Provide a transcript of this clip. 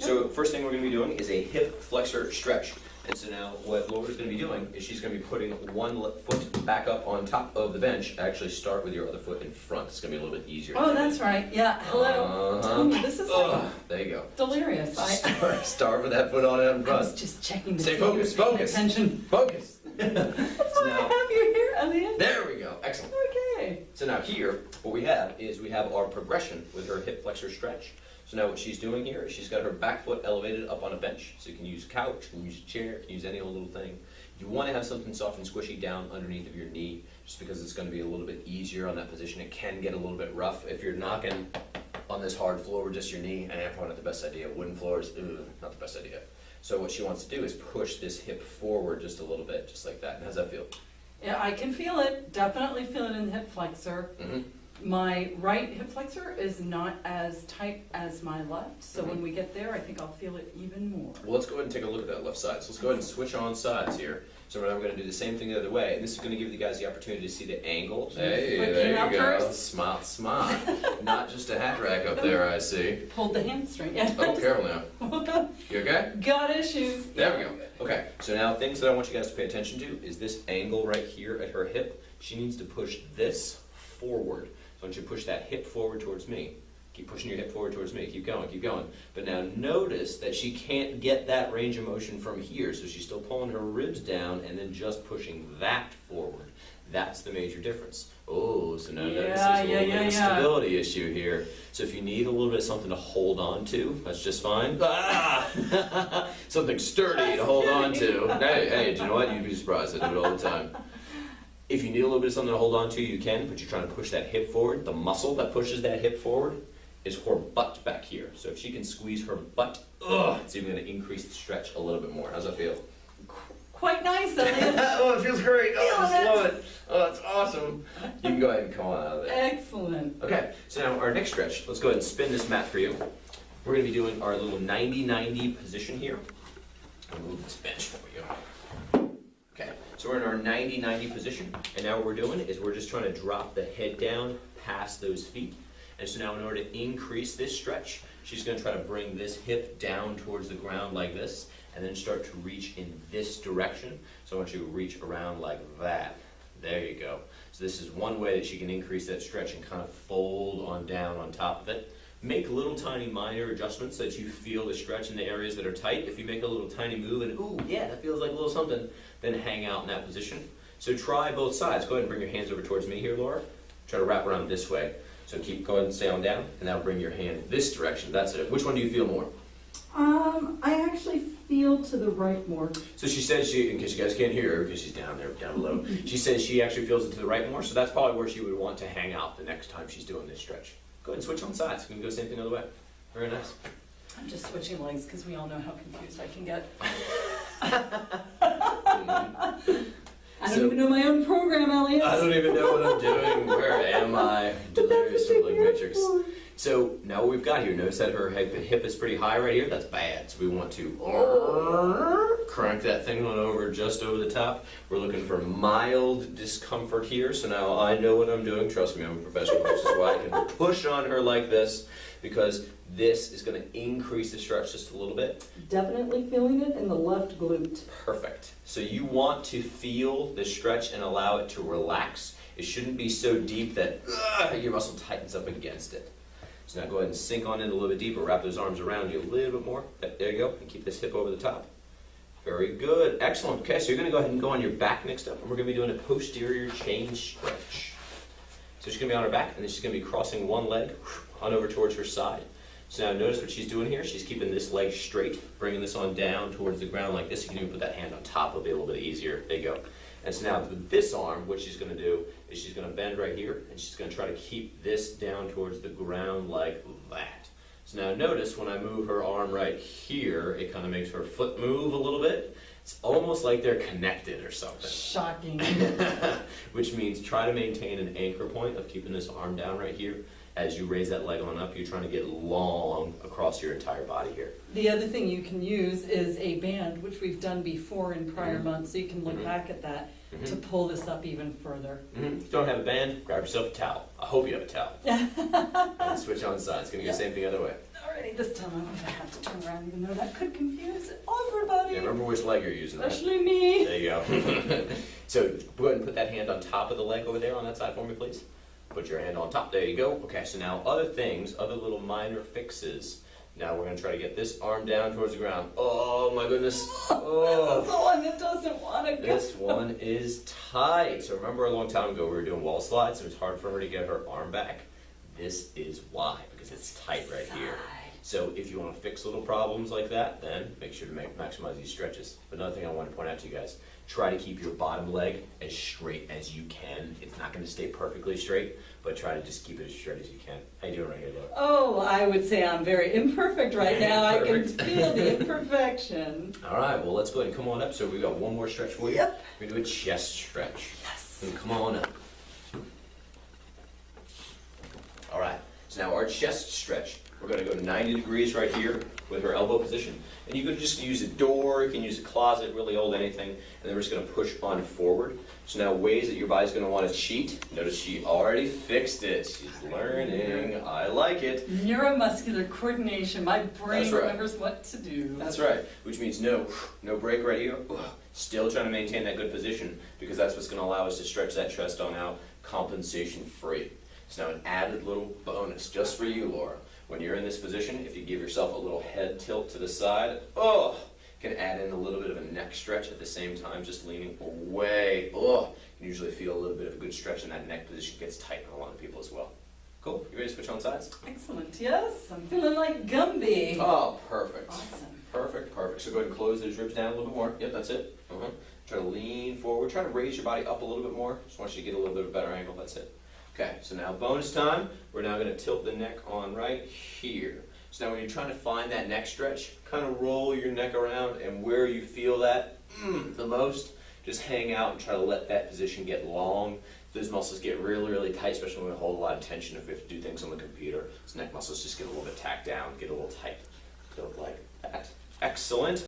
So first thing we're going to be doing is a hip flexor stretch. And so now what Laura's going to be doing is she's going to be putting one foot back up on top of the bench. Actually start with your other foot in front. It's going to be a little bit easier. Oh, that's right. Yeah. Hello. Tony, this is like there you go. delirious. Start with that foot on in front. I was just checking to Stay see focused, you were paying focus. attention. Focus. That's why I have you here, Elliot. There we go. Excellent. Okay. So now here, what we have is we have our progression with her hip flexor stretch. So now what she's doing here is she's got her back foot elevated up on a bench. So you can use a couch, you can use a chair, you can use any old little thing. You want to have something soft and squishy down underneath of your knee, just because it's going to be a little bit easier on that position. It can get a little bit rough if you're knocking on this hard floor with just your knee, and that's probably not the best idea. Wooden floors, not the best idea. So what she wants to do is push this hip forward just a little bit, just like that. And how's that feel? Yeah, I can feel it. Definitely feel it in the hip flexor. Mm-hmm. My right hip flexor is not as tight as my left, so when we get there, I think I'll feel it even more. Well, let's go ahead and take a look at that left side. So let's go ahead and switch on sides here. So now we're going to do the same thing the other way, and this is going to give you guys the opportunity to see the angle. Hey, there you go. Smile, smile. Not just a hat rack up there, I see. Hold the hamstring. Oh, careful now. You okay? Got issues. There we go. Okay, so now things that I want you guys to pay attention to is this angle right here at her hip. She needs to push this forward. So I want you to push that hip forward towards me. Keep pushing your hip forward towards me. Keep going, keep going. But now notice that she can't get that range of motion from here, so she's still pulling her ribs down and then just pushing that forward. That's the major difference. Oh, so now notice there's a little bit of a stability issue here. So if you need a little bit of something to hold on to, that's just fine. Ah! Something sturdy to hold on to. Hey, do you know what? You'd be surprised. I do it all the time. If you need a little bit of something to hold on to, you can, but you're trying to push that hip forward. The muscle that pushes that hip forward is her butt back here. So if she can squeeze her butt, it's even going to increase the stretch a little bit more. How's that feel? Quite nice, Elliot. Oh, it feels great. Oh, I just love it. Oh, that's awesome. You can go ahead and come on out of there. Excellent. Okay, so now our next stretch, let's go ahead and spin this mat for you. We're going to be doing our little 90-90 position here. I'll move this bench for you. Okay, so we're in our 90-90 position, and now what we're doing is we're just trying to drop the head down past those feet. And so now in order to increase this stretch, she's going to try to bring this hip down towards the ground like this, and then start to reach in this direction. So I want you to reach around like that. There you go. So this is one way that she can increase that stretch and kind of fold on down on top of it. Make little tiny minor adjustments so that you feel the stretch in the areas that are tight. If you make a little tiny move and, ooh, yeah, that feels like a little something, then hang out in that position. So try both sides. Go ahead and bring your hands over towards me here, Laura. Try to wrap around this way. So go ahead and stay on down, and now bring your hand this direction. That's it. Which one do you feel more? I actually feel to the right more. So she says in case you guys can't hear her, because she's down there, down below, she says she actually feels it to the right more, so that's probably where she would want to hang out the next time she's doing this stretch. Go ahead and switch on sides. You can go same thing the other way. Very nice. I'm just switching legs because we all know how confused I can get. I don't even know my own program, Elliot. I don't even know what I'm doing. Where am I? Delirious from Blink Matrix. So now what we've got here, notice that her hip is pretty high right here. That's bad. So we want to crank that thing on over just over the top. We're looking for mild discomfort here. So now I know what I'm doing. Trust me, I'm a professional. Which is why I can push on her like this, because this is going to increase the stretch just a little bit. Definitely feeling it in the left glute. Perfect. So you want to feel the stretch and allow it to relax. It shouldn't be so deep that your muscle tightens up against it. So now go ahead and sink on in a little bit deeper. Wrap those arms around you a little bit more. There you go. And keep this hip over the top. Very good. Excellent. Okay, so you're going to go ahead and go on your back next up, and we're going to be doing a posterior chain stretch. So she's going to be on her back, and then she's going to be crossing one leg on over towards her side. So now notice what she's doing here. She's keeping this leg straight, bringing this on down towards the ground like this. You can even put that hand on top. It'll be a little bit easier. There you go. And so now with this arm, what she's going to do is she's going to bend right here, and she's going to try to keep this down towards the ground like that. So now notice when I move her arm right here, it kind of makes her foot move a little bit. It's almost like they're connected or something. Shocking. Which means try to maintain an anchor point of keeping this arm down right here. As you raise that leg on up, you're trying to get long across your entire body here. The other thing you can use is a band, which we've done before in prior months, so you can look back at that to pull this up even further. If you don't have a band, grab yourself a towel. I hope you have a towel. And switch on sides. It's going to go the same thing the other way. Alrighty, this time I'm gonna have to turn around, even though that could confuse everybody. Yeah, remember which leg you're using. Right? Especially me. There you go. So go ahead and put that hand on top of the leg over there on that side for me, please. Put your hand on top. There you go. Okay, so now other things, other little minor fixes. Now we're going to try to get this arm down towards the ground. Oh my goodness. Oh. This is the one that doesn't want to go. This one is tight. So remember a long time ago we were doing wall slides, so it's hard for her to get her arm back. This is why, because it's tight right here. So if you want to fix little problems like that, then make sure to maximize these stretches. But another thing I want to point out to you guys, try to keep your bottom leg as straight as you can. It's not going to stay perfectly straight, but try to just keep it as straight as you can. How you doing right here, Laura? Oh, I would say I'm very imperfect right now. Imperfect. I can feel the imperfection. All right, well, let's go ahead and come on up. So we've got one more stretch for you. Yep. We're going to do a chest stretch. Yes. And come on up. All right, so now our chest stretch. We're going to go 90 degrees right here with her elbow position. And you could just use a door, you can use a closet, really old anything, and then we're just going to push on forward. So now ways that your body's going to want to cheat. Notice she already fixed it. She's learning. I like it. Neuromuscular coordination. My brain That's right. remembers what to do. That's right, which means no break right here. Still trying to maintain that good position because that's what's going to allow us to stretch that chest on out compensation free. So now an added little bonus just for you, Laura. When you're in this position, if you give yourself a little head tilt to the side, can add in a little bit of a neck stretch at the same time, just leaning away. You can usually feel a little bit of a good stretch, and that neck position gets tight in a lot of people as well. Cool, you ready to switch on sides? Excellent, yes. I'm feeling like Gumby. Oh, perfect. Awesome. Perfect, perfect. So go ahead and close those ribs down a little bit more. Yep, that's it. Try to lean forward. Try to raise your body up a little bit more. Just want you to get a little bit of a better angle. That's it. Okay, so now bonus time. We're now going to tilt the neck on right here. So now when you're trying to find that neck stretch, kind of roll your neck around, and where you feel that the most, just hang out and try to let that position get long. Those muscles get really, really tight, especially when we hold a lot of tension if we have to do things on the computer. Those neck muscles just get a little bit tacked down, get a little tight. So like that. Excellent.